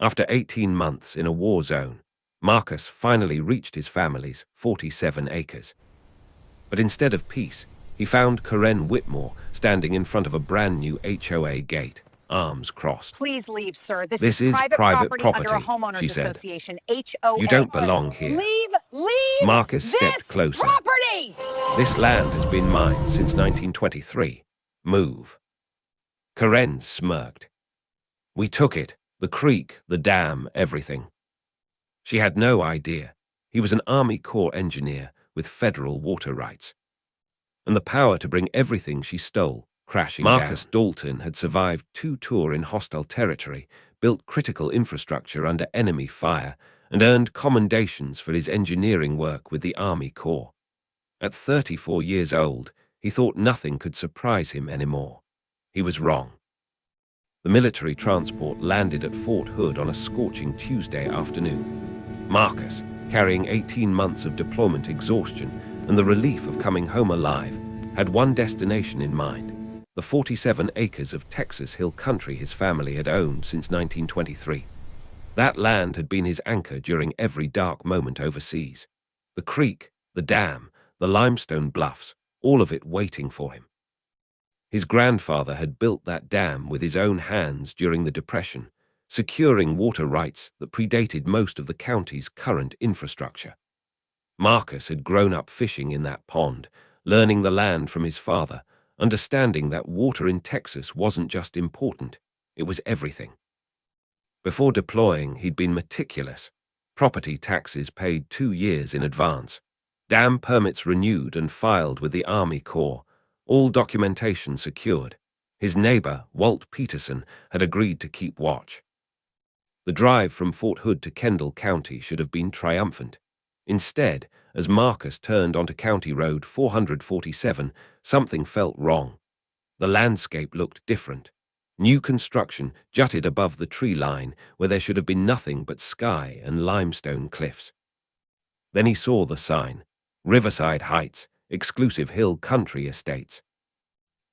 After 18 months in a war zone, Marcus finally reached his family's 47 acres. But instead of peace, he found Karen Whitmore standing in front of a brand new HOA gate, arms crossed. Please leave, sir. This is private property, under a homeowners she said. association, HOA. You don't belong here. Leave Marcus this stepped closer. property! This land has been mine since 1923. Move. Karen smirked. We took it, the creek, the dam, everything. She had no idea. He was an Army Corps engineer with federal water rights, and the power to bring everything she stole crashing down. Marcus Dalton had survived 2 tours in hostile territory, built critical infrastructure under enemy fire, and earned commendations for his engineering work with the Army Corps. At 34 years old, he thought nothing could surprise him anymore. He was wrong. The military transport landed at Fort Hood on a scorching Tuesday afternoon. Marcus, carrying 18 months of deployment exhaustion and the relief of coming home alive, had one destination in mind: the 47 acres of Texas hill country his family had owned since 1923. That land had been his anchor during every dark moment overseas. The creek, the dam, the limestone bluffs, all of it waiting for him. His grandfather had built that dam with his own hands during the Depression, securing water rights that predated most of the county's current infrastructure. Marcus had grown up fishing in that pond, learning the land from his father, understanding that water in Texas wasn't just important, it was everything. Before deploying, he'd been meticulous. Property taxes paid 2 years in advance, dam permits renewed and filed with the Army Corps, all documentation secured. His neighbor, Walt Peterson, had agreed to keep watch. The drive from Fort Hood to Kendall County should have been triumphant. Instead, as Marcus turned onto County Road 447, something felt wrong. The landscape looked different. New construction jutted above the tree line where there should have been nothing but sky and limestone cliffs. Then he saw the sign: Riverside Heights, exclusive hill country estates.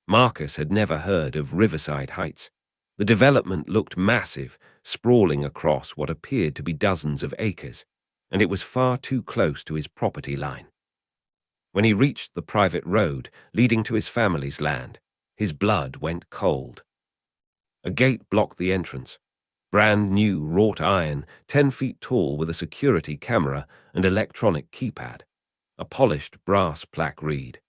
Marcus had never heard of Riverside Heights. The development looked massive, sprawling across what appeared to be dozens of acres, and it was far too close to his property line. When he reached the private road leading to his family's land, his blood went cold. A gate blocked the entrance. Brand new wrought iron, 10 feet tall with a security camera and electronic keypad. A polished brass plaque read: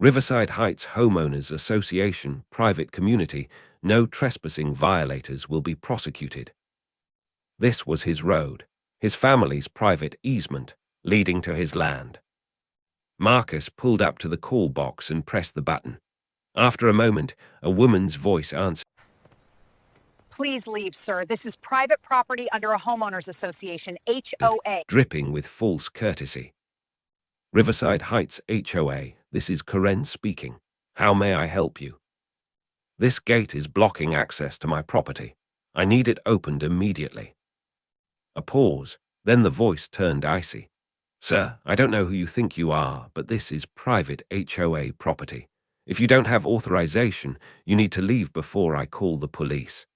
Riverside Heights Homeowners Association, private community, no trespassing violators will be prosecuted. This was his road, his family's private easement, leading to his land. Marcus pulled up to the call box and pressed the button. After a moment, a woman's voice answered. Please leave, sir. This is private property under a homeowners association, HOA. Dripping with false courtesy. Riverside Heights HOA, this is Karen speaking. How may I help you? This gate is blocking access to my property. I need it opened immediately. A pause, then the voice turned icy. Sir, I don't know who you think you are, but this is private HOA property. If you don't have authorization, you need to leave before I call the police.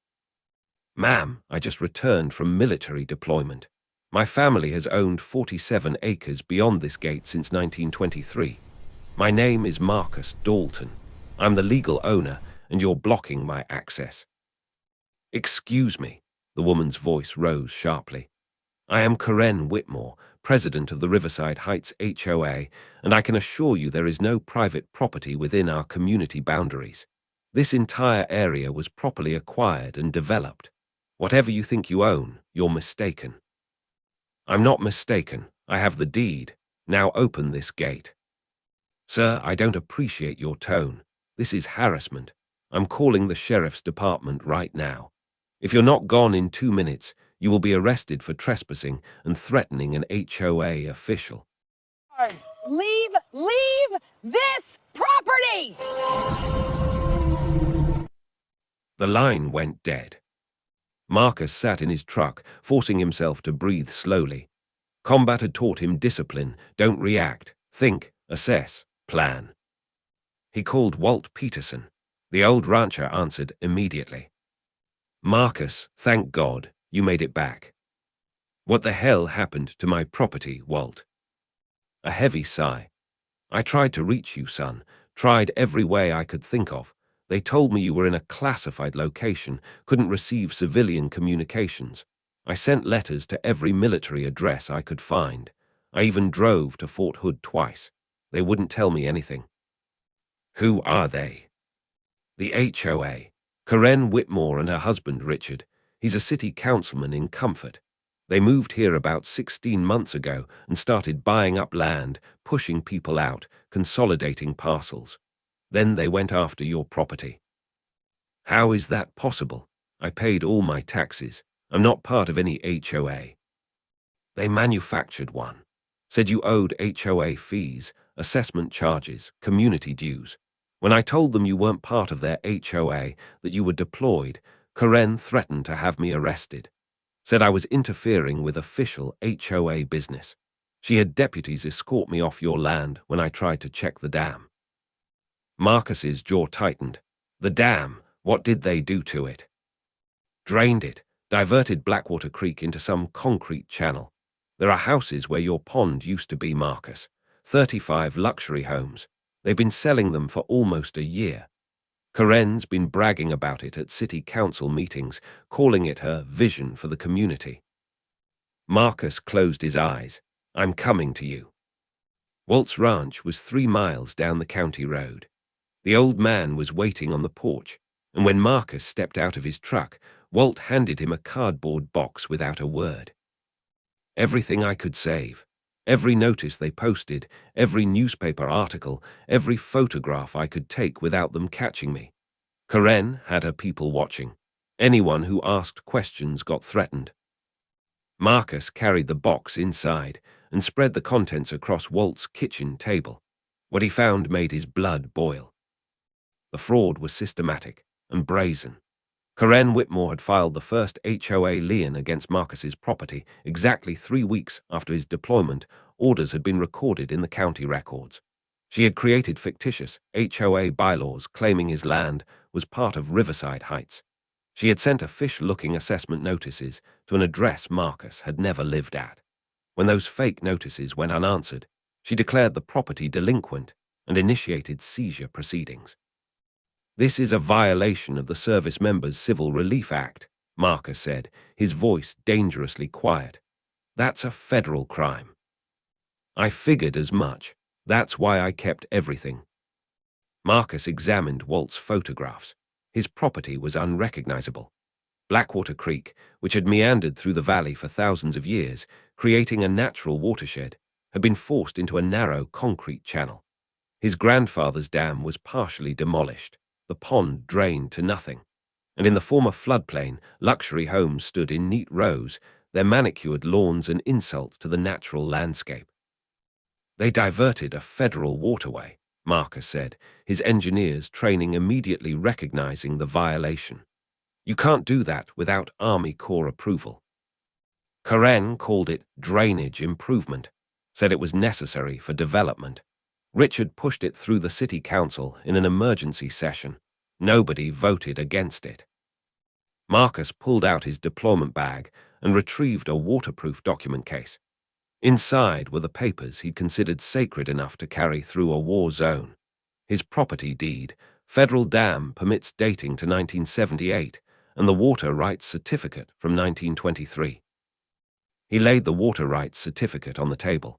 Ma'am, I just returned from military deployment. My family has owned 47 acres beyond this gate since 1923. My name is Marcus Dalton. I'm the legal owner, and you're blocking my access. Excuse me, the woman's voice rose sharply. I am Karen Whitmore, president of the Riverside Heights HOA, and I can assure you there is no private property within our community boundaries. This entire area was properly acquired and developed. Whatever you think you own, you're mistaken. I'm not mistaken. I have the deed. Now open this gate. Sir, I don't appreciate your tone. This is harassment. I'm calling the sheriff's department right now. If you're not gone in 2 minutes, you will be arrested for trespassing and threatening an HOA official. Leave this property! The line went dead. Marcus sat in his truck, forcing himself to breathe slowly. Combat had taught him discipline: don't react, think, assess, plan. He called Walt Peterson. The old rancher answered immediately. Marcus, thank God, You made it back. What the hell happened to my property, Walt? A heavy sigh. I tried to reach you, son. Tried every way I could think of. They told me you were in a classified location, couldn't receive civilian communications. I sent letters to every military address I could find. I even drove to Fort Hood twice. They wouldn't tell me anything. Who are they? The HOA. Karen Whitmore and her husband, Richard. He's a city councilman in Comfort. They moved here about 16 months ago and started buying up land, pushing people out, consolidating parcels. Then they went after your property. How is that possible? I paid all my taxes. I'm not part of any HOA. They manufactured one. Said you owed HOA fees, assessment charges, community dues. When I told them you weren't part of their HOA, that you were deployed, Karen threatened to have me arrested. Said I was interfering with official HOA business. She had deputies escort me off your land when I tried to check the dam. Marcus's jaw tightened. The dam, what did they do to it? Drained it, diverted Blackwater Creek into some concrete channel. There are houses where your pond used to be, Marcus. 35 luxury homes. They've been selling them for almost a year. Karen's been bragging about it at city council meetings, calling it her vision for the community. Marcus closed his eyes. I'm coming to you. Walt's ranch was 3 miles down the county road. The old man was waiting on the porch, and when Marcus stepped out of his truck, Walt handed him a cardboard box without a word. Everything I could save. Every notice they posted, every newspaper article, every photograph I could take without them catching me. Karen had her people watching. Anyone who asked questions got threatened. Marcus carried the box inside and spread the contents across Walt's kitchen table. What he found made his blood boil. The fraud was systematic and brazen. Karen Whitmore had filed the first HOA lien against Marcus's property exactly 3 weeks after his deployment. Orders had been recorded in the county records. She had created fictitious HOA bylaws claiming his land was part of Riverside Heights. She had sent official-looking assessment notices to an address Marcus had never lived at. When those fake notices went unanswered, she declared the property delinquent and initiated seizure proceedings. This is a violation of the Service Members Civil Relief Act, Marcus said, his voice dangerously quiet. That's a federal crime. I figured as much. That's why I kept everything. Marcus examined Walt's photographs. His property was unrecognizable. Blackwater Creek, which had meandered through the valley for thousands of years, creating a natural watershed, had been forced into a narrow concrete channel. His grandfather's dam was partially demolished. The pond drained to nothing. And in the former floodplain, luxury homes stood in neat rows, their manicured lawns an insult to the natural landscape. They diverted a federal waterway, Marcus said, his engineers training immediately recognizing the violation. You can't do that without Army Corps approval. Karen called it drainage improvement, said it was necessary for development. Richard pushed it through the city council in an emergency session. Nobody voted against it. Marcus pulled out his deployment bag and retrieved a waterproof document case. Inside were the papers he'd considered sacred enough to carry through a war zone. His property deed, federal dam permits dating to 1978, and the water rights certificate from 1923. He laid the water rights certificate on the table.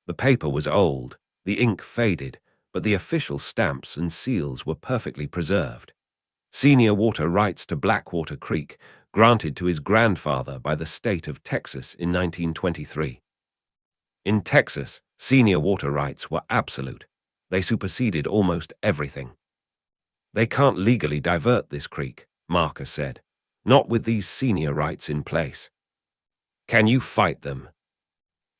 The paper was old, the ink faded, but the official stamps and seals were perfectly preserved. Senior water rights to Blackwater Creek, granted to his grandfather by the state of Texas in 1923. In Texas, senior water rights were absolute. They superseded almost everything. They can't legally divert this creek, Marcus said, not with these senior rights in place. Can you fight them?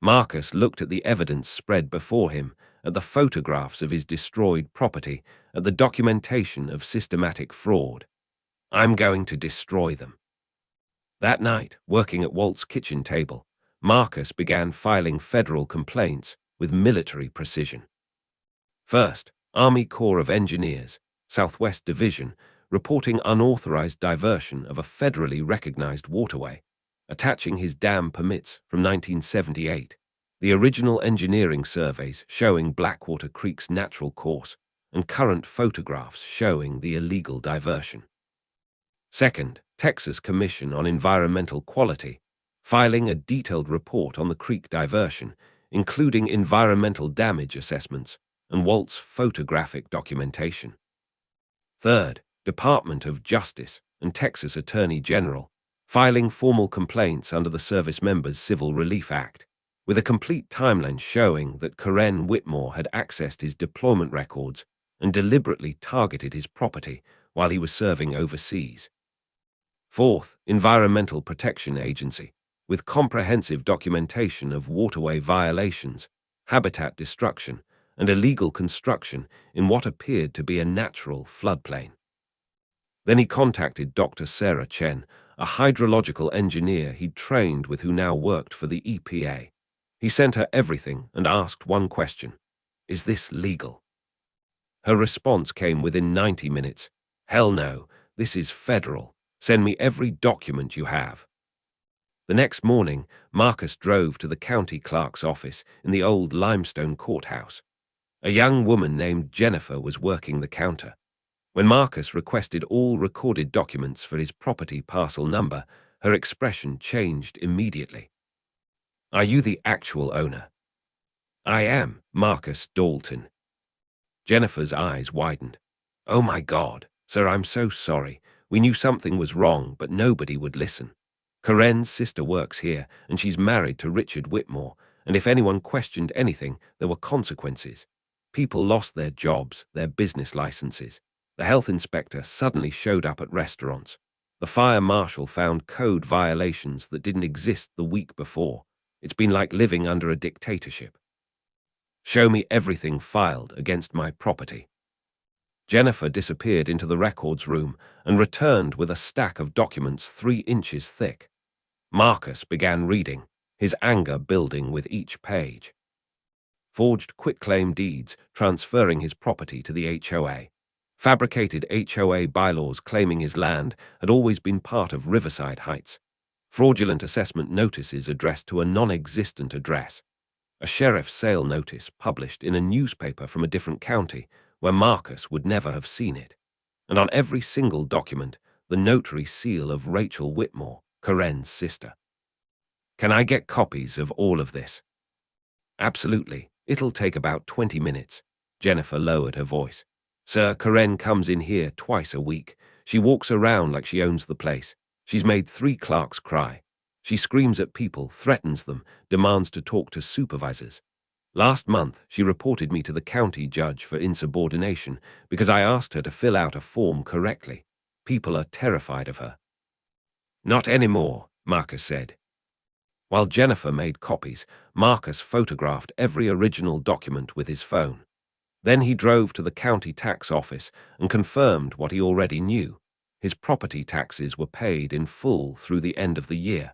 Marcus looked at the evidence spread before him, at the photographs of his destroyed property, at the documentation of systematic fraud. I'm going to destroy them. That night, working at Walt's kitchen table, Marcus began filing federal complaints with military precision. First, Army Corps of Engineers, Southwest Division, reporting unauthorized diversion of a federally recognized waterway. attaching his dam permits from 1978, the original engineering surveys showing Blackwater Creek's natural course, and current photographs showing the illegal diversion. Second, Texas Commission on Environmental Quality, filing a detailed report on the creek diversion, including environmental damage assessments and Walt's photographic documentation. Third, Department of Justice and Texas Attorney General, filing formal complaints under the Service Members Civil Relief Act, with a complete timeline showing that Karen Whitmore had accessed his deployment records and deliberately targeted his property while he was serving overseas. Fourth, Environmental Protection Agency, with comprehensive documentation of waterway violations, habitat destruction, and illegal construction in what appeared to be a natural floodplain. Then he contacted Dr. Sarah Chen, a hydrological engineer he'd trained with who now worked for the EPA. He sent her everything and asked one question: "Is this legal?" Her response came within 90 minutes. "Hell no, this is federal. Send me every document you have." The next morning, Marcus drove to the county clerk's office in the old limestone courthouse. A young woman named Jennifer was working the counter. When Marcus requested all recorded documents for his property parcel number, her expression changed immediately. "Are you the actual owner?" "I am, Marcus Dalton." Jennifer's eyes widened. "Oh my God, sir, I'm so sorry. We knew something was wrong, but nobody would listen. Karen's sister works here, and she's married to Richard Whitmore, and if anyone questioned anything, there were consequences. People lost their jobs, their business licenses. The health inspector suddenly showed up at restaurants. The fire marshal found code violations that didn't exist the week before. It's been like living under a dictatorship. Show me everything filed against my property." Jennifer disappeared into the records room and returned with a stack of documents 3 inches thick. Marcus began reading, his anger building with each page. Forged quitclaim deeds transferring his property to the HOA. Fabricated HOA bylaws claiming his land had always been part of Riverside Heights. Fraudulent assessment notices addressed to a non-existent address. A sheriff's sale notice published in a newspaper from a different county where Marcus would never have seen it. And on every single document, the notary seal of Rachel Whitmore, Karen's sister. "Can I get copies of all of this?" "Absolutely. It'll take about 20 minutes. Jennifer lowered her voice. "Sir, Karen comes in here twice a week. She walks around like she owns the place. She's made 3 clerks cry. She screams at people, threatens them, demands to talk to supervisors. Last month, she reported me to the county judge for insubordination because I asked her to fill out a form correctly. People are terrified of her." "Not anymore," Marcus said. While Jennifer made copies, Marcus photographed every original document with his phone. Then he drove to the county tax office and confirmed what he already knew. His property taxes were paid in full through the end of the year.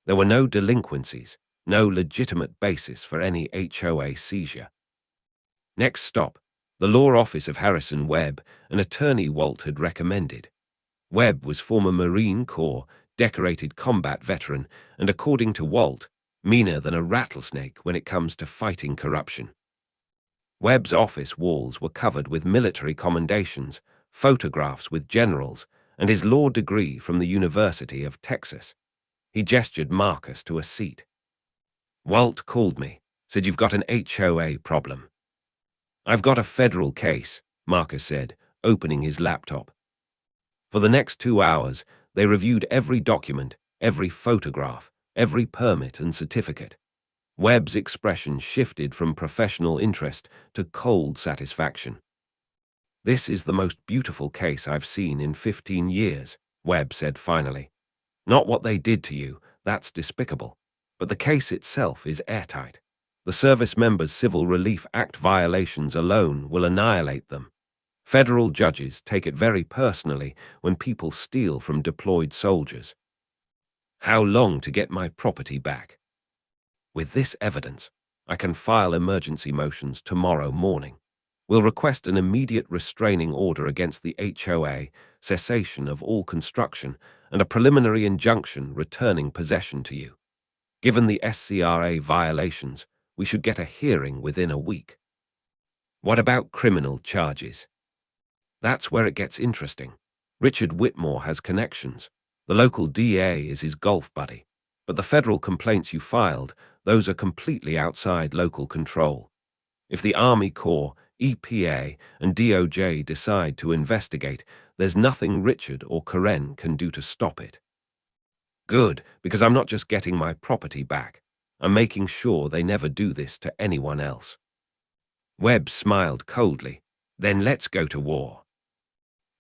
There were no delinquencies, no legitimate basis for any HOA seizure. Next stop, the law office of Harrison Webb, an attorney Walt had recommended. Webb was former Marine Corps, decorated combat veteran, and according to Walt, meaner than a rattlesnake when it comes to fighting corruption. Webb's office walls were covered with military commendations, photographs with generals, and his law degree from the University of Texas. He gestured Marcus to a seat. "Walt called me, said you've got an HOA problem." "I've got a federal case," Marcus said, opening his laptop. For the next 2 hours, they reviewed every document, every photograph, every permit and certificate. Webb's expression shifted from professional interest to cold satisfaction. "This is the most beautiful case I've seen in 15 years, Webb said finally. "Not what they did to you, that's despicable, but the case itself is airtight. The Service Members Civil Relief Act violations alone will annihilate them. Federal judges take it very personally when people steal from deployed soldiers. How long to get my property back? With this evidence, I can file emergency motions tomorrow morning. We'll request an immediate restraining order against the HOA, cessation of all construction, and a preliminary injunction returning possession to you. Given the SCRA violations, we should get a hearing within a week. What about criminal charges? That's where it gets interesting. Richard Whitmore has connections. The local DA is his golf buddy. But the federal complaints you filed, those are completely outside local control. If the Army Corps, EPA, and DOJ decide to investigate, there's nothing Richard or Karen can do to stop it. Good, because I'm not just getting my property back. I'm making sure they never do this to anyone else. Webb smiled coldly. Then let's go to war.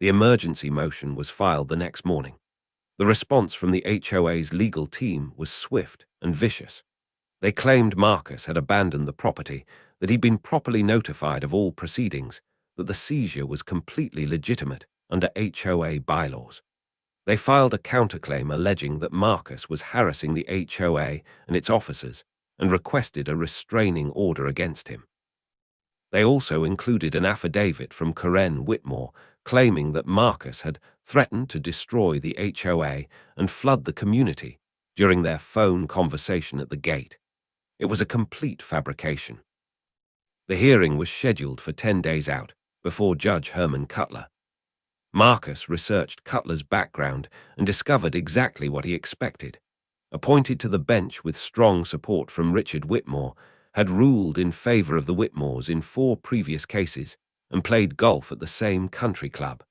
The emergency motion was filed the next morning. The response from the HOA's legal team was swift and vicious. They claimed Marcus had abandoned the property, that he'd been properly notified of all proceedings, that the seizure was completely legitimate under HOA bylaws. They filed a counterclaim alleging that Marcus was harassing the HOA and its officers and requested a restraining order against him. They also included an affidavit from Karen Whitmore claiming that Marcus had threatened to destroy the HOA and flood the community during their phone conversation at the gate. It was a complete fabrication. The hearing was scheduled for 10 days out before Judge Herman Cutler. Marcus researched Cutler's background and discovered exactly what he expected. Appointed to the bench with strong support from Richard Whitmore, had ruled in favor of the Whitmores in 4 previous cases and played golf at the same country club.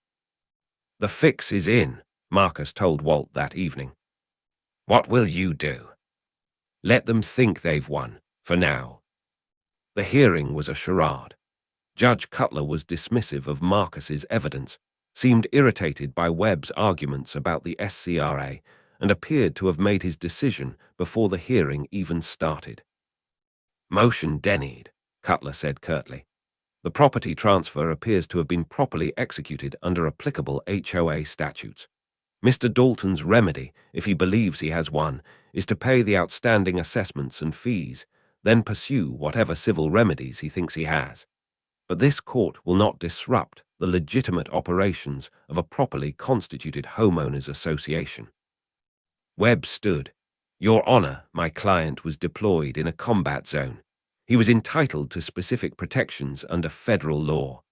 The fix is in, Marcus told Walt that evening. What will you do? Let them think they've won, for now. The hearing was a charade. Judge Cutler was dismissive of Marcus's evidence, seemed irritated by Webb's arguments about the SCRA, and appeared to have made his decision before the hearing even started. Motion denied, Cutler said curtly. The property transfer appears to have been properly executed under applicable HOA statutes. Mr. Dalton's remedy, if he believes he has one, is to pay the outstanding assessments and fees, then pursue whatever civil remedies he thinks he has. But this court will not disrupt the legitimate operations of a properly constituted homeowners association. Webb stood. Your Honor, my client was deployed in a combat zone. He was entitled to specific protections under federal law.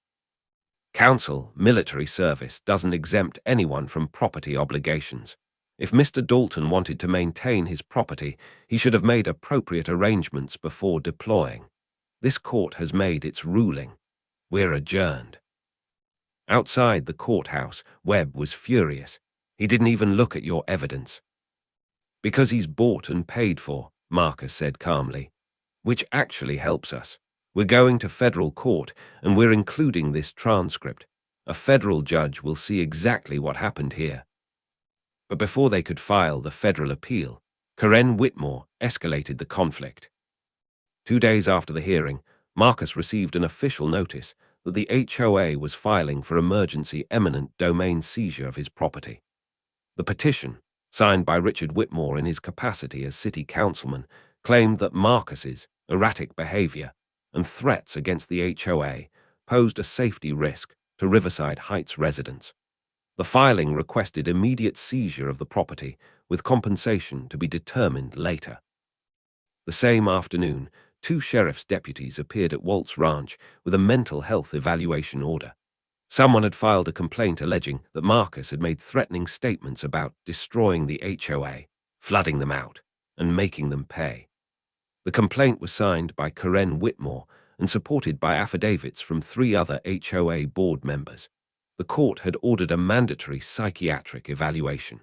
Counsel, military service doesn't exempt anyone from property obligations. If Mr. Dalton wanted to maintain his property, he should have made appropriate arrangements before deploying. This court has made its ruling. We're adjourned. Outside the courthouse, Webb was furious. He didn't even look at your evidence. Because he's bought and paid for, Marcus said calmly. Which actually helps us. We're going to federal court, and we're including this transcript. A federal judge will see exactly what happened here. But before they could file the federal appeal, Karen Whitmore escalated the conflict. 2 days after the hearing, Marcus received an official notice that the HOA was filing for emergency eminent domain seizure of his property. The petition, signed by Richard Whitmore in his capacity as city councilman, claimed that Marcus's erratic behavior and threats against the HOA posed a safety risk to Riverside Heights residents. The filing requested immediate seizure of the property, with compensation to be determined later. The same afternoon, 2 sheriff's deputies appeared at Walt's ranch with a mental health evaluation order. Someone had filed a complaint alleging that Marcus had made threatening statements about destroying the HOA, flooding them out, and making them pay. The complaint was signed by Karen Whitmore and supported by affidavits from 3 other HOA board members. The court had ordered a mandatory psychiatric evaluation.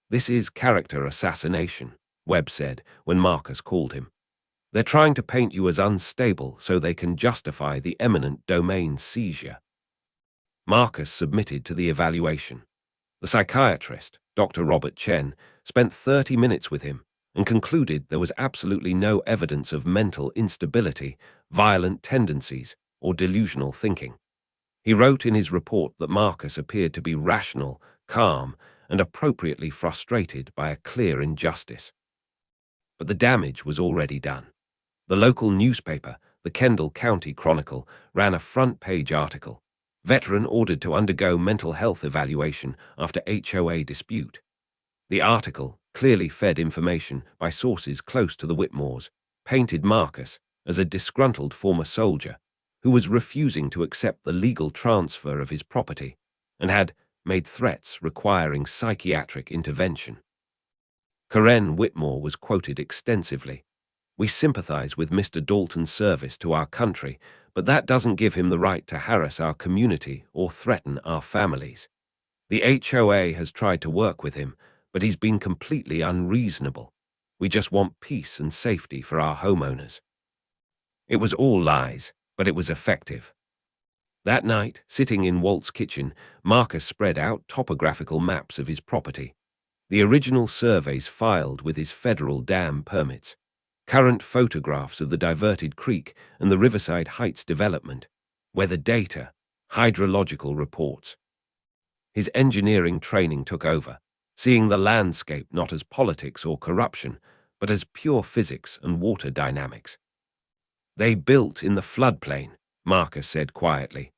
This is character assassination, Webb said when Marcus called him. They're trying to paint you as unstable so they can justify the eminent domain seizure. Marcus submitted to the evaluation. The psychiatrist, Dr. Robert Chen, spent 30 minutes with him and concluded there was absolutely no evidence of mental instability, violent tendencies, or delusional thinking. He wrote in his report that Marcus appeared to be rational, calm, and appropriately frustrated by a clear injustice. But the damage was already done. The local newspaper, The Kendall County Chronicle ran a front-page article. Veteran ordered to undergo mental health evaluation after HOA dispute. The article, clearly fed information by sources close to the Whitmores, painted Marcus as a disgruntled former soldier who was refusing to accept the legal transfer of his property and had made threats requiring psychiatric intervention. Karen Whitmore was quoted extensively. "We sympathize with Mr. Dalton's service to our country, but that doesn't give him the right to harass our community or threaten our families. The HOA has tried to work with him, but he's been completely unreasonable. We just want peace and safety for our homeowners." It was all lies, but it was effective. That night, sitting in Walt's kitchen, Marcus spread out topographical maps of his property. The original surveys filed with his federal dam permits, current photographs of the diverted creek and the Riverside Heights development, weather data, hydrological reports. His engineering training took over, seeing the landscape not as politics or corruption, but as pure physics and water dynamics. "They built in the floodplain," Marcus said quietly.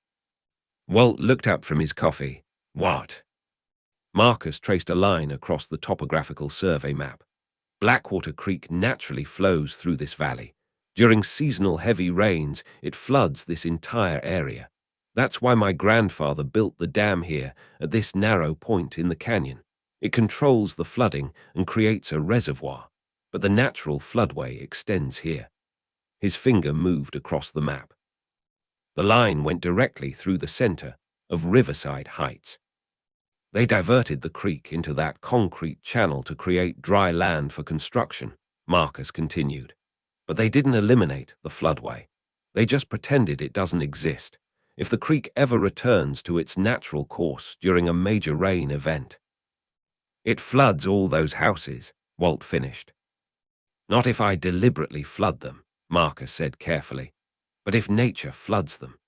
Walt looked up from his coffee. "What?" Marcus traced a line across the topographical survey map. Blackwater Creek naturally flows through this valley. During seasonal heavy rains, it floods this entire area. That's why my grandfather built the dam here at this narrow point in the canyon. It controls the flooding and creates a reservoir, but the natural floodway extends here. His finger moved across the map. The line went directly through the center of Riverside Heights. "They diverted the creek into that concrete channel to create dry land for construction," Marcus continued. "But they didn't eliminate the floodway. They just pretended it doesn't exist. If the creek ever returns to its natural course during a major rain event, it floods all those houses," Walt finished. "Not if I deliberately flood them," Marcus said carefully, "but if nature floods them.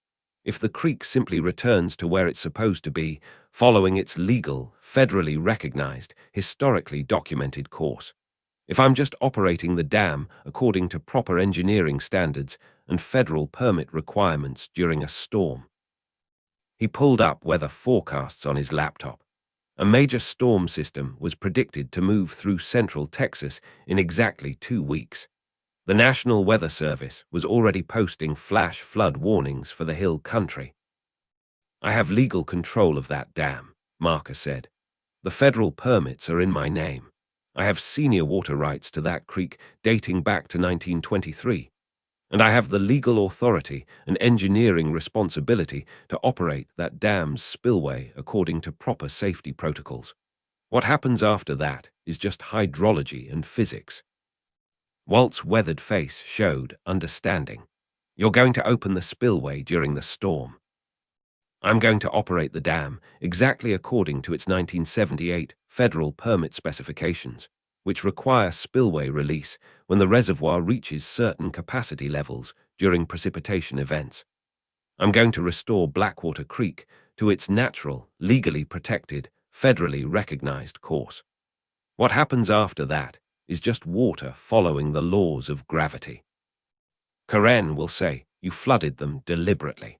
If the creek simply returns to where it's supposed to be, following its legal, federally recognized, historically documented course. If I'm just operating the dam according to proper engineering standards and federal permit requirements during a storm." He pulled up weather forecasts on his laptop. A major storm system was predicted to move through central Texas in exactly 2 weeks. The National Weather Service was already posting flash flood warnings for the hill country. "I have legal control of that dam," Marcus said. "The federal permits are in my name. I have senior water rights to that creek dating back to 1923. And I have the legal authority and engineering responsibility to operate that dam's spillway according to proper safety protocols. What happens after that is just hydrology and physics." Walt's weathered face showed understanding. "You're going to open the spillway during the storm. I'm going to operate the dam exactly according to its 1978 federal permit specifications, which require spillway release when the reservoir reaches certain capacity levels during precipitation events. I'm going to restore Blackwater Creek to its natural, legally protected, federally recognized course. What happens after that is just water following the laws of gravity. Karen will say you flooded them deliberately.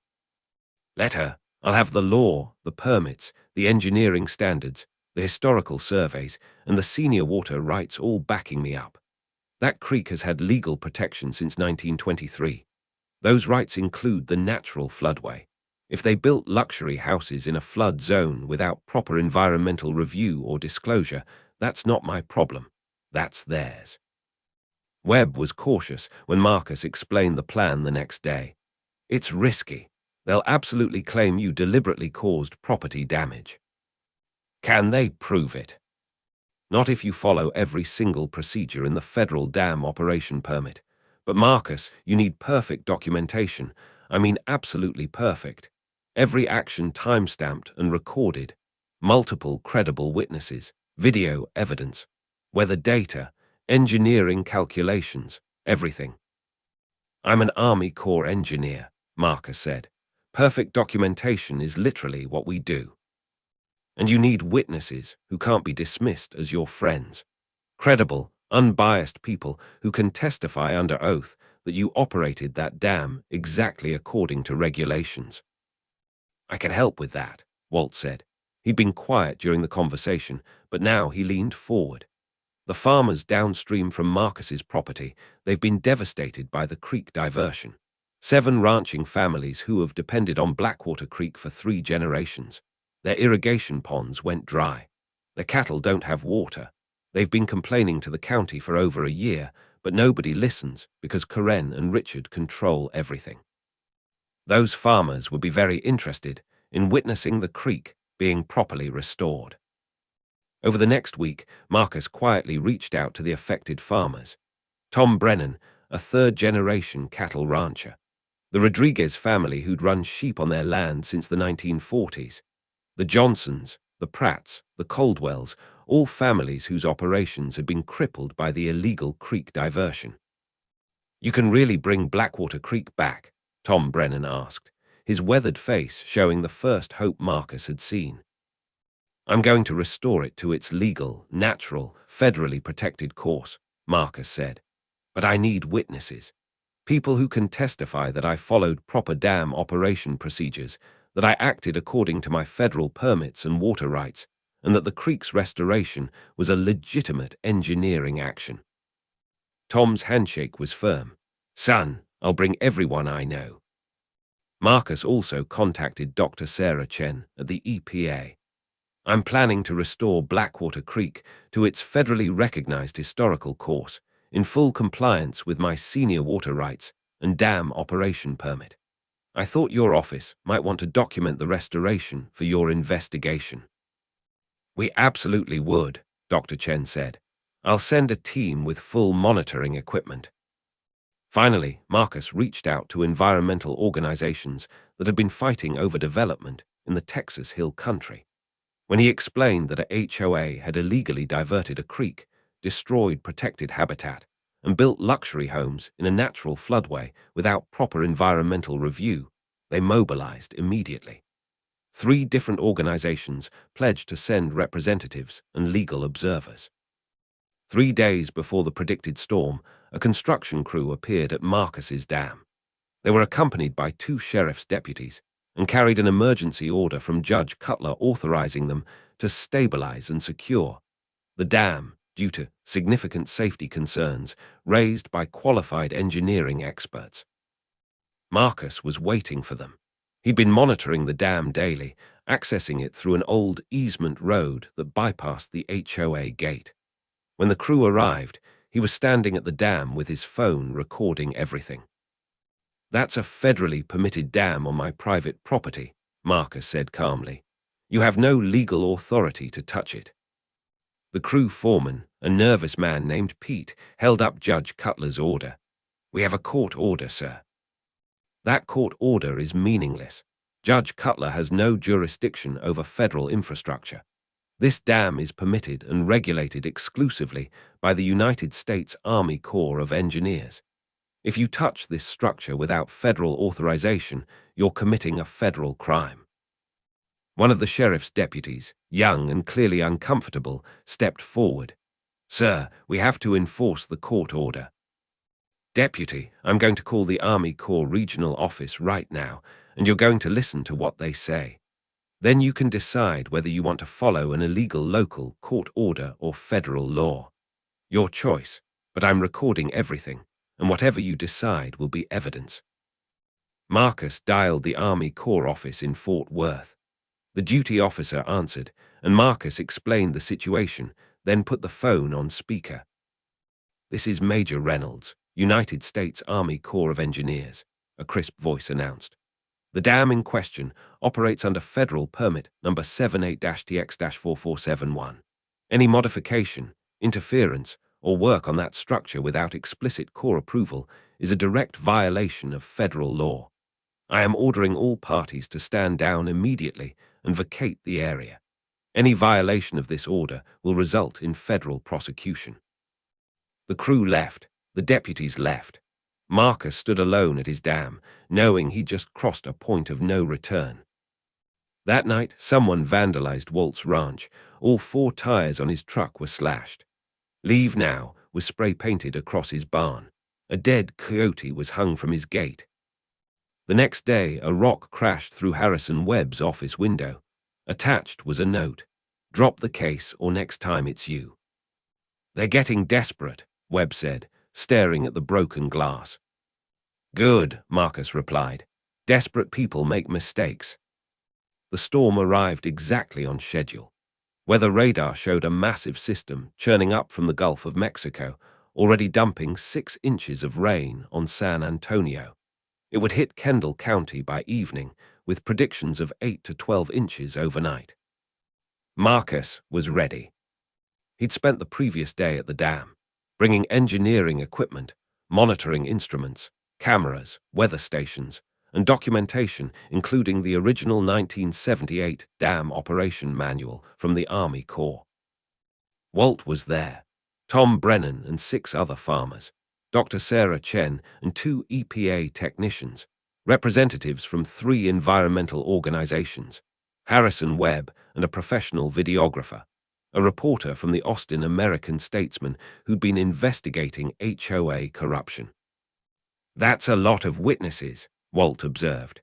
Let her. I'll have the law, the permits, the engineering standards, the historical surveys, and the senior water rights all backing me up. That creek has had legal protection since 1923. Those rights include the natural floodway. If they built luxury houses in a flood zone without proper environmental review or disclosure, that's not my problem. That's theirs." Webb was cautious when Marcus explained the plan the next day. "It's risky. They'll absolutely claim you deliberately caused property damage." "Can they prove it?" "Not if you follow every single procedure in the federal dam operation permit. But Marcus, you need perfect documentation. I mean absolutely perfect. Every action time-stamped and recorded. Multiple credible witnesses, video evidence, weather data, engineering calculations, everything." "I'm an Army Corps engineer," Marcus said. "Perfect documentation is literally what we do. And you need witnesses who can't be dismissed as your friends. Credible, unbiased people who can testify under oath that you operated that dam exactly according to regulations. I can help with that, Walt said. He'd been quiet during the conversation, but now he leaned forward. The farmers downstream from Marcus's property, they've been devastated by the creek diversion. 7 ranching families who have depended on Blackwater Creek for 3 generations. Their irrigation ponds went dry. Their cattle don't have water. They've been complaining to the county for over a year, but nobody listens because Karen and Richard control everything. Those farmers would be very interested in witnessing the creek being properly restored. Over the next week, Marcus quietly reached out to the affected farmers. Tom Brennan, a 3rd-generation cattle rancher. The Rodriguez family who'd run sheep on their land since the 1940s. The Johnsons, the Pratts, the Coldwells, all families whose operations had been crippled by the illegal creek diversion. "You can really bring Blackwater Creek back?" Tom Brennan asked, his weathered face showing the first hope Marcus had seen. "I'm going to restore it to its legal, natural, federally protected course," Marcus said. "But I need witnesses. People who can testify that I followed proper dam operation procedures, that I acted according to my federal permits and water rights, and that the creek's restoration was a legitimate engineering action." Tom's handshake was firm. "Son, I'll bring everyone I know." Marcus also contacted Dr. Sarah Chen at the EPA. "I'm planning to restore Blackwater Creek to its federally recognized historical course, in full compliance with my senior water rights and dam operation permit. I thought your office might want to document the restoration for your investigation." "We absolutely would," Dr. Chen said. "I'll send a team with full monitoring equipment." Finally, Marcus reached out to environmental organizations that had been fighting overdevelopment in the Texas Hill Country. When he explained that a HOA had illegally diverted a creek, destroyed protected habitat, and built luxury homes in a natural floodway without proper environmental review, they mobilized immediately. 3 different organizations pledged to send representatives and legal observers. 3 days before the predicted storm, a construction crew appeared at Marcus's dam. They were accompanied by 2 sheriff's deputies and carried an emergency order from Judge Cutler authorizing them to stabilize and secure the dam due to significant safety concerns raised by qualified engineering experts. Marcus was waiting for them. He'd been monitoring the dam daily, accessing it through an old easement road that bypassed the HOA gate. When the crew arrived, he was standing at the dam with his phone recording everything. "That's a federally permitted dam on my private property," Marcus said calmly. "You have no legal authority to touch it." The crew foreman, a nervous man named Pete, held up Judge Cutler's order. "We have a court order, sir." "That court order is meaningless. Judge Cutler has no jurisdiction over federal infrastructure. This dam is permitted and regulated exclusively by the United States Army Corps of Engineers. If you touch this structure without federal authorization, you're committing a federal crime." One of the sheriff's deputies, young and clearly uncomfortable, stepped forward. "Sir, we have to enforce the court order." "Deputy, I'm going to call the Army Corps Regional Office right now, and you're going to listen to what they say. Then you can decide whether you want to follow an illegal local court order or federal law. Your choice, but I'm recording everything, and whatever you decide will be evidence." Marcus dialed the Army Corps office in Fort Worth. The duty officer answered, and Marcus explained the situation, then put the phone on speaker. "This is Major Reynolds, United States Army Corps of Engineers," a crisp voice announced. "The dam in question operates under federal permit number 78-TX-4471. Any modification, interference, or work on that structure without explicit Corps approval is a direct violation of federal law. I am ordering all parties to stand down immediately and vacate the area. Any violation of this order will result in federal prosecution." The crew left. The deputies left. Marcus stood alone at his dam, knowing he'd just crossed a point of no return. That night, someone vandalized Walt's ranch. All 4 tires on his truck were slashed. "Leave now" was spray-painted across his barn. A dead coyote was hung from his gate. The next day, a rock crashed through Harrison Webb's office window. Attached was a note. "Drop the case or next time it's you." "They're getting desperate," Webb said, staring at the broken glass. "Good," Marcus replied. "Desperate people make mistakes." The storm arrived exactly on schedule. Weather radar showed a massive system churning up from the Gulf of Mexico, already dumping 6 inches of rain on San Antonio. It would hit Kendall County by evening, with predictions of 8 to 12 inches overnight. Marcus was ready. He'd spent the previous day at the dam, bringing engineering equipment, monitoring instruments, cameras, weather stations, and documentation, including the original 1978 Dam Operation Manual from the Army Corps. Walt was there, Tom Brennan and 6 other farmers, Dr. Sarah Chen and 2 EPA technicians, representatives from 3 environmental organizations, Harrison Webb and a professional videographer, a reporter from the Austin American-Statesman who'd been investigating HOA corruption. "That's a lot of witnesses," Walt observed.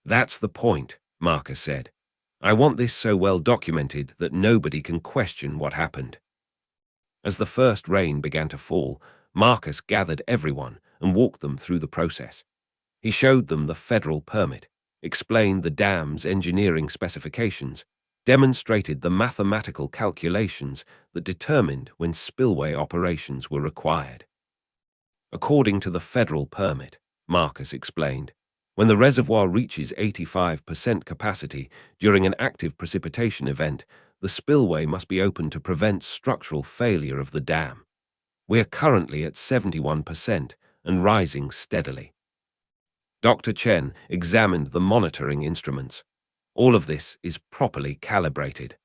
"That's the point," Marcus said. "I want this so well documented that nobody can question what happened." As the first rain began to fall, Marcus gathered everyone and walked them through the process. He showed them the federal permit, explained the dam's engineering specifications, demonstrated the mathematical calculations that determined when spillway operations were required. According to the federal permit, Marcus explained, when the reservoir reaches 85% capacity during an active precipitation event, the spillway must be open to prevent structural failure of the dam. We are currently at 71% and rising steadily. Dr. Chen examined the monitoring instruments. "All of this is properly calibrated.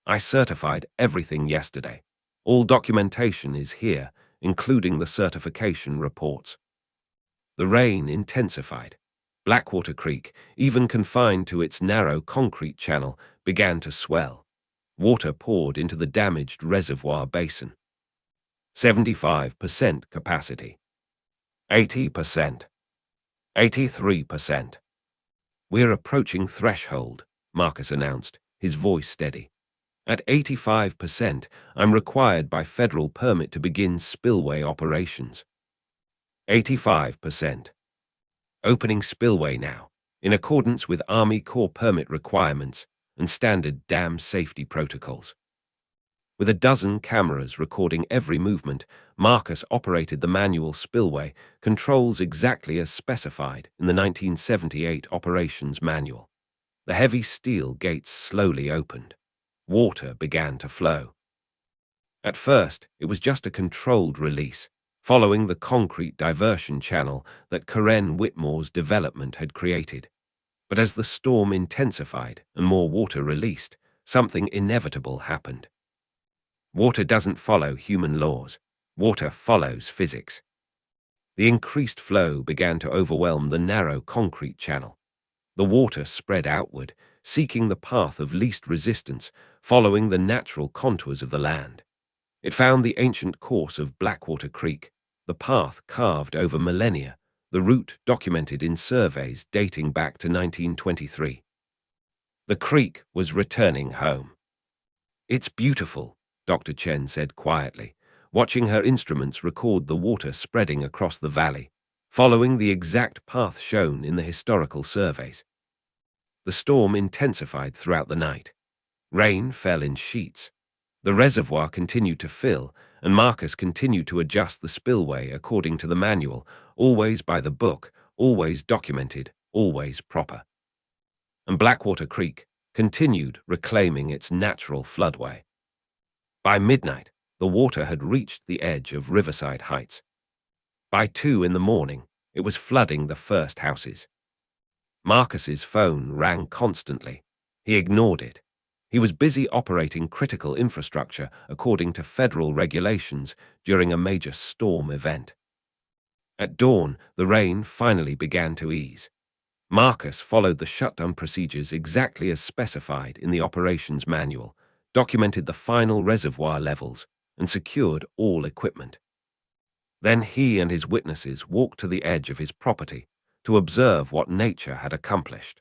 I certified everything yesterday. All documentation is here, including the certification reports." The rain intensified. Blackwater Creek, even confined to its narrow concrete channel, began to swell. Water poured into the damaged reservoir basin. 75% capacity. 80%. 83%. "We're approaching threshold," Marcus announced, his voice steady. "At 85%, I'm required by federal permit to begin spillway operations." 85%. "Opening spillway now, in accordance with Army Corps permit requirements and standard dam safety protocols." With a dozen cameras recording every movement, Marcus operated the manual spillway controls exactly as specified in the 1978 Operations Manual. The heavy steel gates slowly opened. Water began to flow. At first, it was just a controlled release, following the concrete diversion channel that Karen Whitmore's development had created. But as the storm intensified and more water released, something inevitable happened. Water doesn't follow human laws. Water follows physics. The increased flow began to overwhelm the narrow concrete channel. The water spread outward, seeking the path of least resistance, following the natural contours of the land. It found the ancient course of Blackwater Creek, the path carved over millennia, the route documented in surveys dating back to 1923. The creek was returning home. "It's beautiful," Dr. Chen said quietly, watching her instruments record the water spreading across the valley, following the exact path shown in the historical surveys. The storm intensified throughout the night. Rain fell in sheets. The reservoir continued to fill, and Marcus continued to adjust the spillway according to the manual, always by the book, always documented, always proper. And Blackwater Creek continued reclaiming its natural floodway. By midnight, the water had reached the edge of Riverside Heights. By 2 in the morning, it was flooding the first houses. Marcus's phone rang constantly. He ignored it. He was busy operating critical infrastructure according to federal regulations during a major storm event. At dawn, the rain finally began to ease. Marcus followed the shutdown procedures exactly as specified in the operations manual, documented the final reservoir levels, and secured all equipment. Then he and his witnesses walked to the edge of his property to observe what nature had accomplished.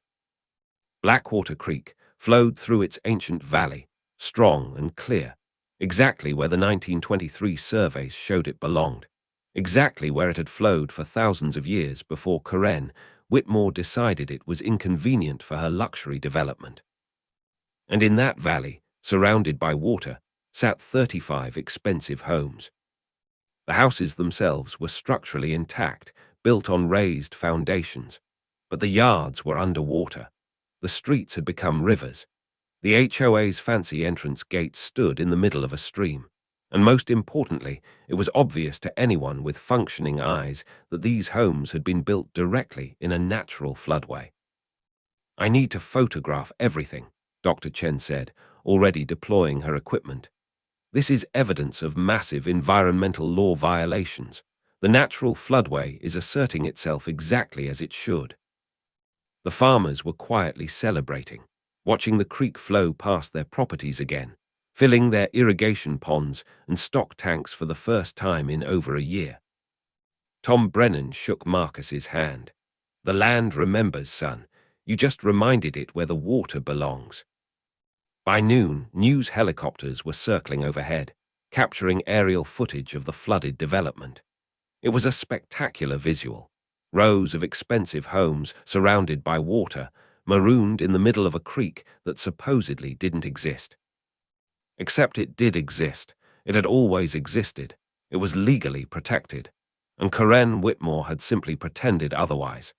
Blackwater Creek flowed through its ancient valley, strong and clear, exactly where the 1923 surveys showed it belonged, exactly where it had flowed for thousands of years before Karen Whitmore decided it was inconvenient for her luxury development. And in that valley, surrounded by water, sat 35 expensive homes. The houses themselves were structurally intact, built on raised foundations, but the yards were underwater. The streets had become rivers. The HOA's fancy entrance gate stood in the middle of a stream, and most importantly, it was obvious to anyone with functioning eyes that these homes had been built directly in a natural floodway. "I need to photograph everything," Dr. Chen said, already deploying her equipment. "This is evidence of massive environmental law violations. The natural floodway is asserting itself exactly as it should." The farmers were quietly celebrating, watching the creek flow past their properties again, filling their irrigation ponds and stock tanks for the first time in over a year. Tom Brennan shook Marcus's hand. "The land remembers, son. You just reminded it where the water belongs." By noon, news helicopters were circling overhead, capturing aerial footage of the flooded development. It was a spectacular visual. Rows of expensive homes surrounded by water, marooned in the middle of a creek that supposedly didn't exist. Except it did exist. It had always existed. It was legally protected. And Karen Whitmore had simply pretended otherwise.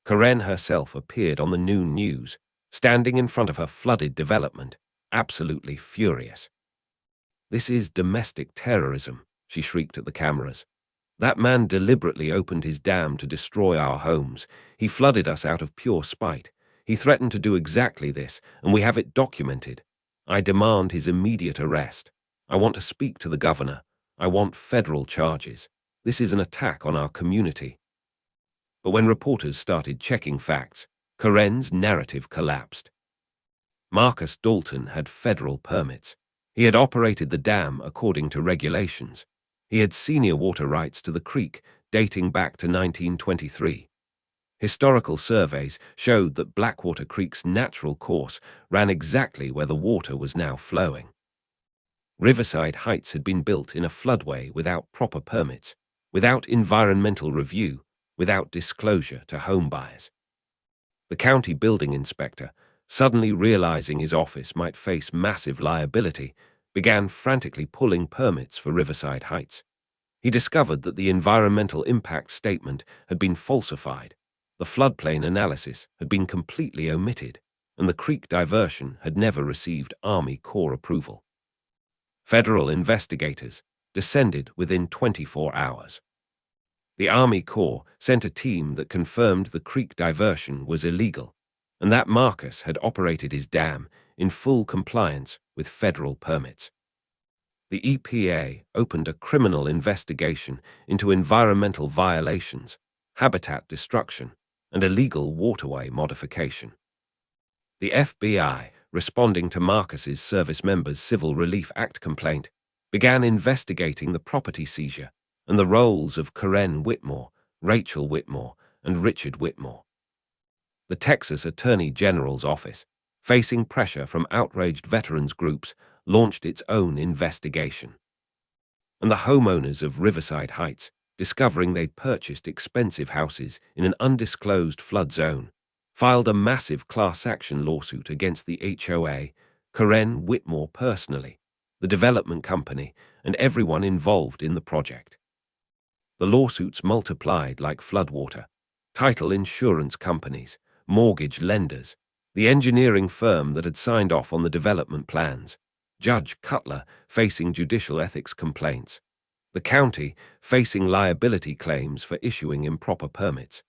Karen herself appeared on the noon news, standing in front of her flooded development, absolutely furious. "This is domestic terrorism," she shrieked at the cameras. "That man deliberately opened his dam to destroy our homes. He flooded us out of pure spite. He threatened to do exactly this, and we have it documented. I demand his immediate arrest. I want to speak to the governor. I want federal charges. This is an attack on our community." But when reporters started checking facts, Karen's narrative collapsed. Marcus Dalton had federal permits. He had operated the dam according to regulations. He had senior water rights to the creek dating back to 1923. Historical surveys showed that Blackwater Creek's natural course ran exactly where the water was now flowing. Riverside Heights had been built in a floodway without proper permits, without environmental review, without disclosure to homebuyers. The county building inspector, suddenly realizing his office might face massive liability, began frantically pulling permits for Riverside Heights. He discovered that the environmental impact statement had been falsified, the floodplain analysis had been completely omitted, and the creek diversion had never received Army Corps approval. Federal investigators descended within 24 hours. The Army Corps sent a team that confirmed the creek diversion was illegal, and that Marcus had operated his dam in full compliance with federal permits. The EPA opened a criminal investigation into environmental violations, habitat destruction, and illegal waterway modification. The FBI, responding to Marcus's service members' Civil Relief Act complaint, began investigating the property seizure and the roles of Karen Whitmore, Rachel Whitmore, and Richard Whitmore. The Texas Attorney General's office, facing pressure from outraged veterans groups, launched its own investigation. And the homeowners of Riverside Heights, discovering they'd purchased expensive houses in an undisclosed flood zone, filed a massive class action lawsuit against the HOA, Karen Whitmore personally, the development company, and everyone involved in the project. The lawsuits multiplied like floodwater. Title insurance companies, mortgage lenders, the engineering firm that had signed off on the development plans, Judge Cutler facing judicial ethics complaints, the county facing liability claims for issuing improper permits.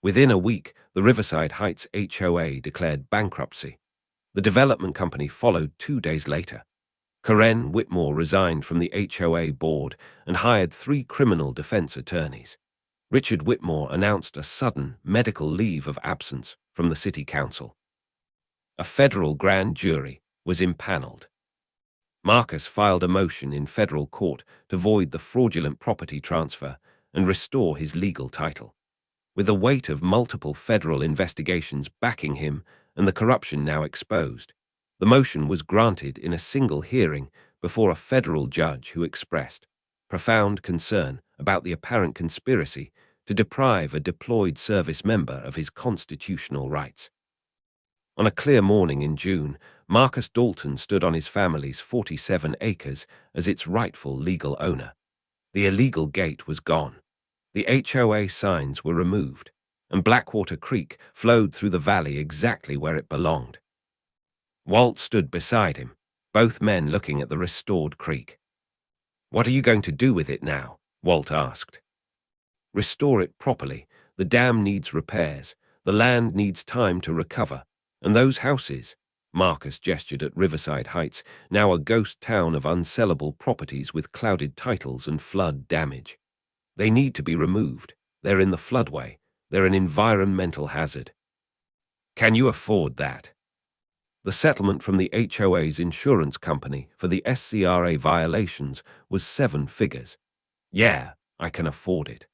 Within a week, the Riverside Heights HOA declared bankruptcy. The development company followed 2 days later. Karen Whitmore resigned from the HOA board and hired 3 criminal defense attorneys. Richard Whitmore announced a sudden medical leave of absence from the city council. A federal grand jury was impaneled. Marcus filed a motion in federal court to void the fraudulent property transfer and restore his legal title. With the weight of multiple federal investigations backing him and the corruption now exposed, the motion was granted in a single hearing before a federal judge who expressed profound concern about the apparent conspiracy to deprive a deployed service member of his constitutional rights. On a clear morning in June, Marcus Dalton stood on his family's 47 acres as its rightful legal owner. The illegal gate was gone. The HOA signs were removed, and Blackwater Creek flowed through the valley exactly where it belonged. Walt stood beside him, both men looking at the restored creek. "What are you going to do with it now?" Walt asked. "Restore it properly. The dam needs repairs. The land needs time to recover. And those houses," Marcus gestured at Riverside Heights, now a ghost town of unsellable properties with clouded titles and flood damage. "They need to be removed. They're in the floodway. They're an environmental hazard." "Can you afford that?" The settlement from the HOA's insurance company for the SCRA violations was 7 figures. "Yeah, I can afford it."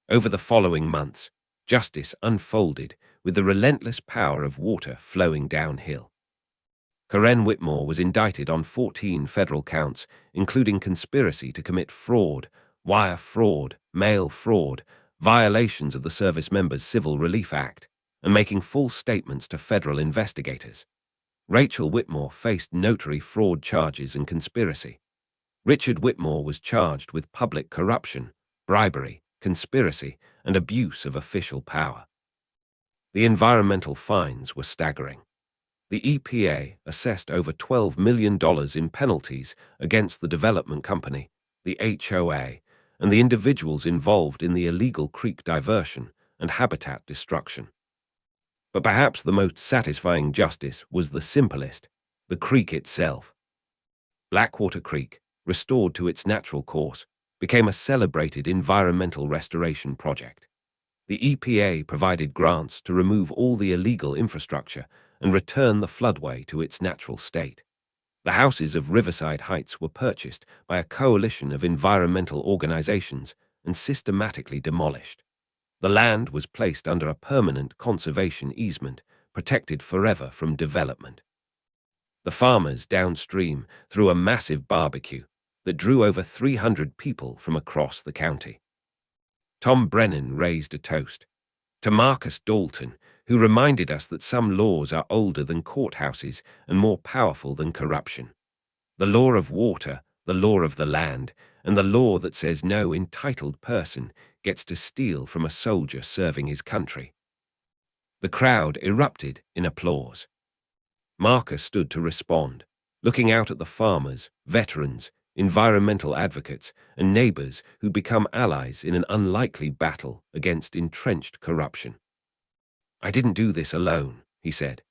Over the following months, justice unfolded with the relentless power of water flowing downhill. Karen Whitmore was indicted on 14 federal counts, including conspiracy to commit fraud, wire fraud, mail fraud, violations of the Service Members Civil Relief Act, and making false statements to federal investigators. Rachel Whitmore faced notary fraud charges and conspiracy. Richard Whitmore was charged with public corruption, bribery, conspiracy, and abuse of official power. The environmental fines were staggering. The EPA assessed over $12 million in penalties against the development company, the HOA, and the individuals involved in the illegal creek diversion and habitat destruction. But perhaps the most satisfying justice was the simplest, the creek itself. Blackwater Creek, restored to its natural course, became a celebrated environmental restoration project. The EPA provided grants to remove all the illegal infrastructure and return the floodway to its natural state. The houses of Riverside Heights were purchased by a coalition of environmental organizations and systematically demolished. The land was placed under a permanent conservation easement, protected forever from development. The farmers downstream threw a massive barbecue that drew over 300 people from across the county. Tom Brennan raised a toast to Marcus Dalton, who reminded us that some laws are older than courthouses and more powerful than corruption. The law of water, the law of the land, and the law that says no entitled person gets to steal from a soldier serving his country. The crowd erupted in applause. Marcus stood to respond, looking out at the farmers, veterans, environmental advocates, and neighbors who'd become allies in an unlikely battle against entrenched corruption. "I didn't do this alone," he said.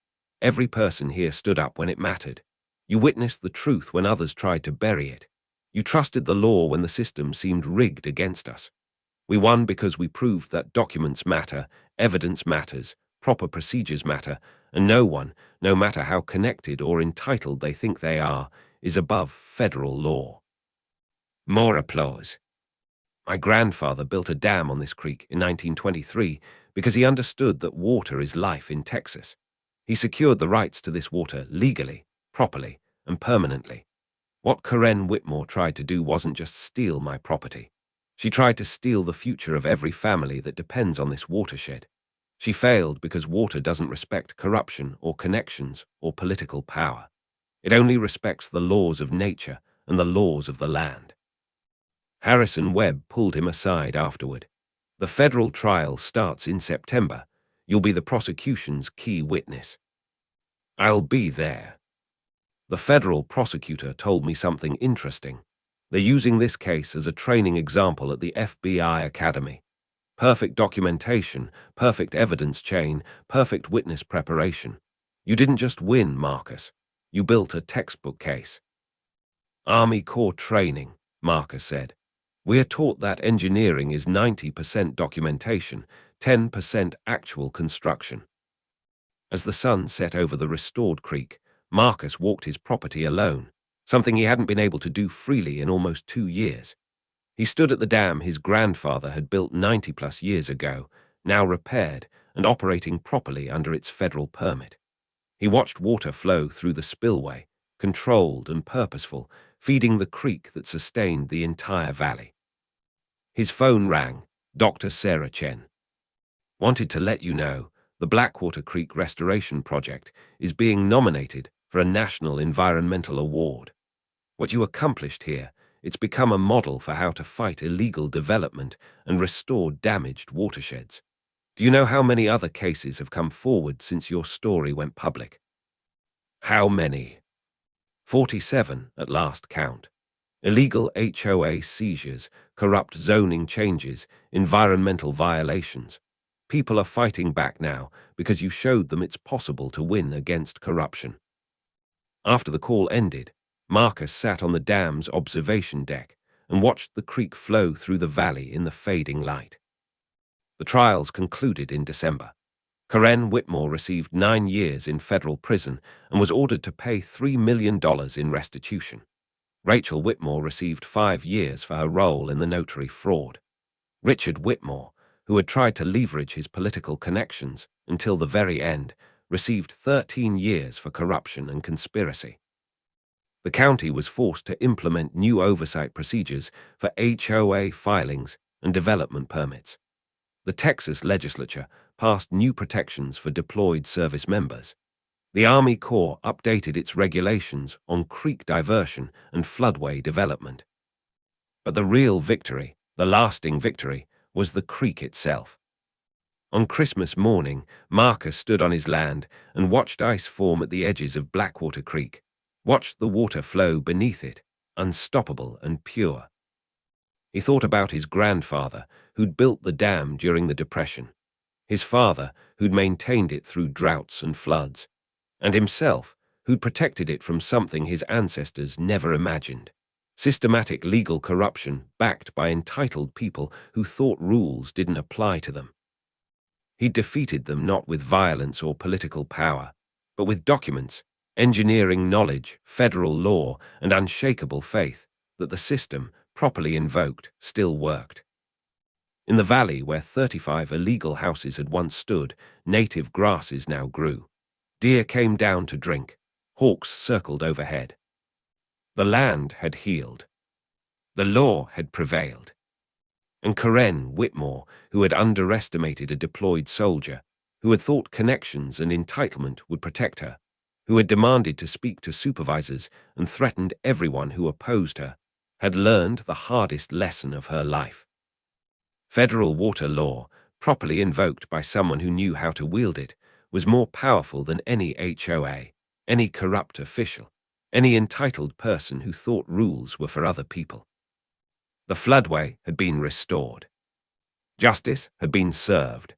"Every person here stood up when it mattered. You witnessed the truth when others tried to bury it. You trusted the law when the system seemed rigged against us. We won because we proved that documents matter, evidence matters, proper procedures matter, and no one, no matter how connected or entitled they think they are, is above federal law." More applause. "My grandfather built a dam on this creek in 1923 because he understood that water is life in Texas. He secured the rights to this water legally, properly, and permanently. What Karen Whitmore tried to do wasn't just steal my property. She tried to steal the future of every family that depends on this watershed. She failed because water doesn't respect corruption or connections or political power. It only respects the laws of nature and the laws of the land." Harrison Webb pulled him aside afterward. "The federal trial starts in September. You'll be the prosecution's key witness." "I'll be there." "The federal prosecutor told me something interesting. They're using this case as a training example at the FBI Academy. Perfect documentation, perfect evidence chain, perfect witness preparation. You didn't just win, Marcus. You built a textbook case." "Army Corps training," Marcus said. "We are taught that engineering is 90% documentation, 10% actual construction." As the sun set over the restored creek, Marcus walked his property alone, something he hadn't been able to do freely in almost 2 years. He stood at the dam his grandfather had built 90-plus years ago, now repaired and operating properly under its federal permit. He watched water flow through the spillway, controlled and purposeful, feeding the creek that sustained the entire valley. His phone rang. Dr. Sarah Chen. Wanted to let you know, the Blackwater Creek Restoration Project is being nominated for a National Environmental Award. What you accomplished here, it's become a model for how to fight illegal development and restore damaged watersheds. Do you know how many other cases have come forward since your story went public? How many? 47 at last count. Illegal HOA seizures, corrupt zoning changes, environmental violations. People are fighting back now because you showed them it's possible to win against corruption. After the call ended, Marcus sat on the dam's observation deck and watched the creek flow through the valley in the fading light. The trials concluded in December. Karen Whitmore received 9 years in federal prison and was ordered to pay $3 million in restitution. Rachel Whitmore received 5 years for her role in the notary fraud. Richard Whitmore, who had tried to leverage his political connections until the very end, received 13 years for corruption and conspiracy. The county was forced to implement new oversight procedures for HOA filings and development permits. The Texas legislature passed new protections for deployed service members. The Army Corps updated its regulations on creek diversion and floodway development. But the real victory, the lasting victory, was the creek itself. On Christmas morning, Marcus stood on his land and watched ice form at the edges of Blackwater Creek, watched the water flow beneath it, unstoppable and pure. He thought about his grandfather, who'd built the dam during the Depression, his father, who'd maintained it through droughts and floods, and himself, who'd protected it from something his ancestors never imagined: systematic legal corruption backed by entitled people who thought rules didn't apply to them. He defeated them not with violence or political power, but with documents, engineering knowledge, federal law, and unshakable faith that the system, properly invoked, still worked. In the valley where 35 illegal houses had once stood, native grasses now grew. Deer came down to drink. Hawks circled overhead. The land had healed. The law had prevailed. And Karen Whitmore, who had underestimated a deployed soldier, who had thought connections and entitlement would protect her, who had demanded to speak to supervisors and threatened everyone who opposed her, had learned the hardest lesson of her life. Federal water law, properly invoked by someone who knew how to wield it, was more powerful than any HOA, any corrupt official, any entitled person who thought rules were for other people. The floodway had been restored. Justice had been served.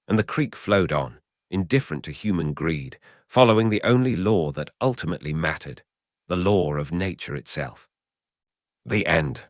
And the creek flowed on, indifferent to human greed, following the only law that ultimately mattered, the law of nature itself. The end.